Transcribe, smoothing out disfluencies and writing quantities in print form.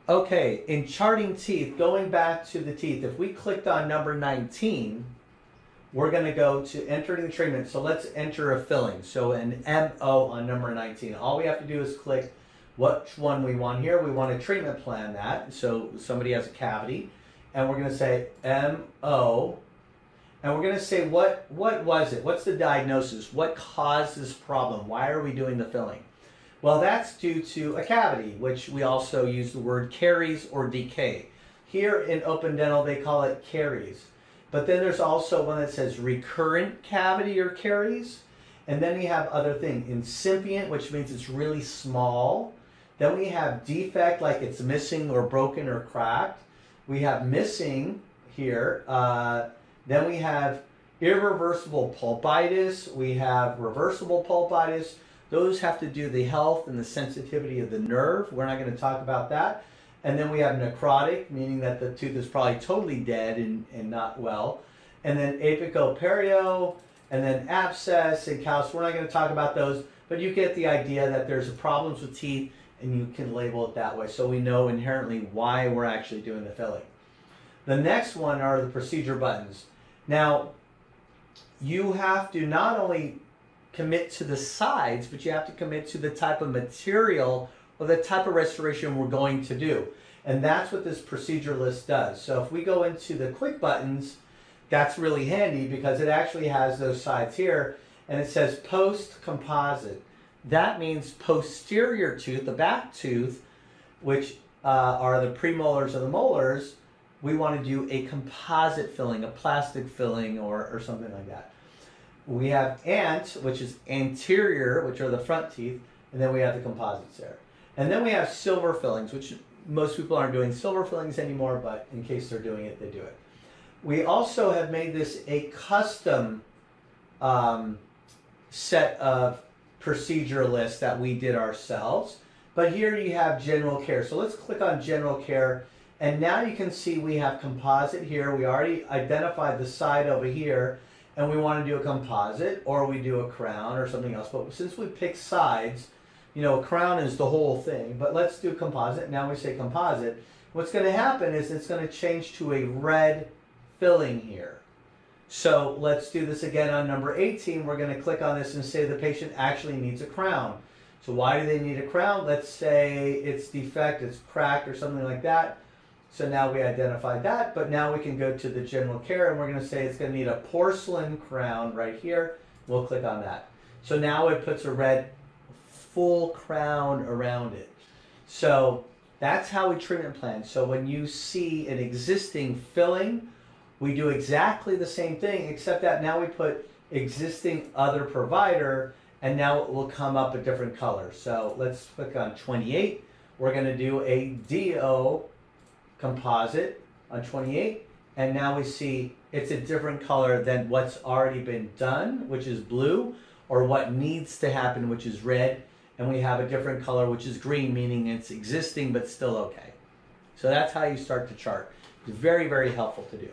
Okay, in charting teeth, going back to the teeth, if we clicked on number 19, we're going to go to entering the treatment. So let's enter a filling. So an MO on number 19. All we have to do is click which one we want here. We want a treatment plan that. So somebody has a cavity, and we're going to say MO, and we're going to say what was it? What's the diagnosis? What caused this problem? Why are we doing the filling? Well, that's due to a cavity, which we also use the word caries or decay. Here in Open Dental, they call it caries. But then there's also one that says recurrent cavity or caries. And then we have other things. Incipient, which means it's really small. Then we have defect, like it's missing or broken or cracked. We have missing here. Then we have irreversible pulpitis. We have reversible pulpitis. Those have to do with the health and the sensitivity of the nerve. We're not going to talk about that. And then we have necrotic, meaning that the tooth is probably totally dead and not well. And then apical-perio, and then abscess and callus. We're not going to talk about those, but you get the idea that there's problems with teeth, and you can label it that way. So we know inherently why we're actually doing the filling. The next one are the procedure buttons. Now, you have to not only commit to the sides, but you have to commit to the type of material or the type of restoration we're going to do. And that's what this procedure list does. So if we go into the quick buttons, that's really handy because it actually has those sides here, and it says post composite. That means posterior tooth, the back tooth, which are the premolars and the molars, we want to do a composite filling, a plastic filling or something like that. We have ant, which is anterior, which are the front teeth, and then we have the composites there. And then we have silver fillings, which most people aren't doing silver fillings anymore, but in case they're doing it, they do it. We also have made this a custom set of procedure lists that we did ourselves. But here you have general care. So let's click on general care. And now you can see we have composite here. We already identified the side over here. And we want to do a composite, or we do a crown or something else. But since we pick sides, you know, a crown is the whole thing. But let's do composite. Now we say composite. What's going to happen is it's going to change to a red filling here. So let's do this again on number 18. We're going to click on this and say the patient actually needs a crown. So why do they need a crown? Let's say it's defect, it's cracked or something like that. So now we identified that, but now we can go to the general care and we're going to say it's going to need a porcelain crown right here. We'll click on that. So now it puts a red full crown around it. So that's how we treatment plan. So when you see an existing filling, we do exactly the same thing, except that now we put existing other provider, and now it will come up a different color. So let's click on 28. We're going to do a DO composite on 28, and now we see it's a different color than what's already been done, which is blue, or what needs to happen, which is red, and we have a different color, which is green, meaning it's existing but still okay. So that's how you start to chart. It's very, very helpful to do.